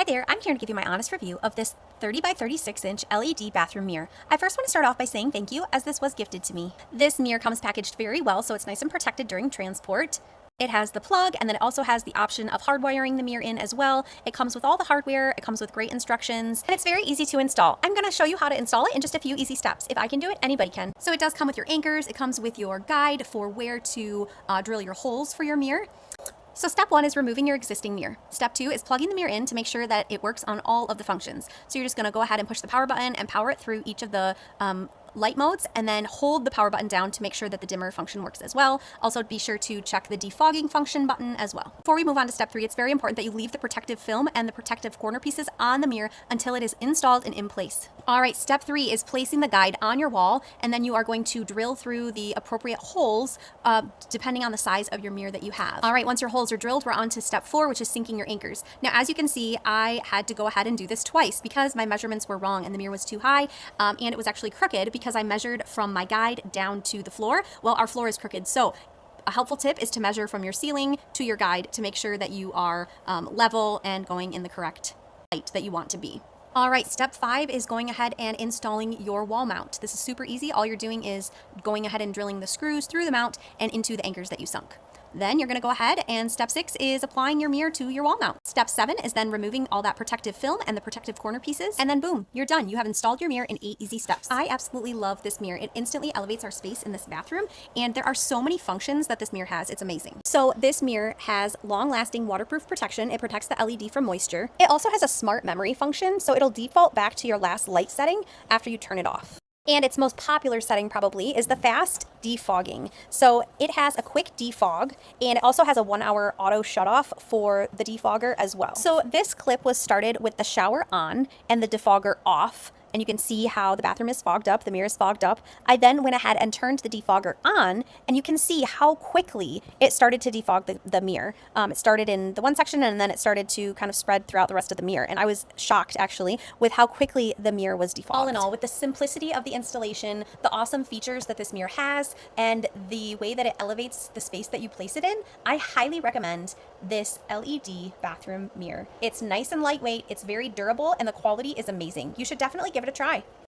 there, I'm here to give you my honest review of this 30 by 36 inch LED bathroom mirror. I first want to start off by saying thank you, as this was gifted to me. This mirror comes packaged very well, so it's nice and protected during transport. It has the plug, and then it also has the option of hardwiring the mirror in as well. It comes with all the hardware, it comes with great instructions, and it's very easy to install. I'm gonna show you how to install it in just a few easy steps. If I can do it, anybody can. So it does come with your anchors, it comes with your guide for where to drill your holes for your mirror. So step 1 is removing your existing mirror. Step 2 is plugging the mirror in to make sure that it works on all of the functions. So you're just gonna go ahead and push the power button and power it through each of the light modes, and then hold the power button down to make sure that the dimmer function works as well. Also be sure to check the defogging function button as well. Before we move on to step 3, it's very important that you leave the protective film and the protective corner pieces on the mirror until it is installed and in place. All right, step 3 is placing the guide on your wall, and then you are going to drill through the appropriate holes depending on the size of your mirror that you have. All right, once your holes are drilled, we're on to step 4, which is sinking your anchors. Now, as you can see, I had to go ahead and do this twice because my measurements were wrong and the mirror was too high, and it was actually crooked because I measured from my guide down to the floor. Well, our floor is crooked, so a helpful tip is to measure from your ceiling to your guide to make sure that you are level and going in the correct height that you want to be. All right, step 5 is going ahead and installing your wall mount. This is super easy. All you're doing is going ahead and drilling the screws through the mount and into the anchors that you sunk. Then you're gonna go ahead, and step 6 is applying your mirror to your wall mount. Step 7 is then removing all that protective film and the protective corner pieces, and then boom, you're done. You have installed your mirror in 8 easy steps. I absolutely love this mirror. It instantly elevates our space in this bathroom, and there are so many functions that this mirror has. It's amazing. So this mirror has long-lasting waterproof protection. It protects the LED from moisture. It also has a smart memory function, so it'll default back to your last light setting after you turn it off. And its most popular setting probably is the fast defogging. So it has a quick defog, and it also has a 1-hour auto shutoff for the defogger as well. So this clip was started with the shower on and the defogger off, and you can see how the bathroom is fogged up, the mirror is fogged up. I then went ahead and turned the defogger on, and you can see how quickly it started to defog the mirror. It started in the one section, and then it started to kind of spread throughout the rest of the mirror. And I was shocked, actually, with how quickly the mirror was defogged. All in all, with the simplicity of the installation, the awesome features that this mirror has, and the way that it elevates the space that you place it in, I highly recommend this LED bathroom mirror. It's nice and lightweight, it's very durable, and the quality is amazing. You should definitely give it a try.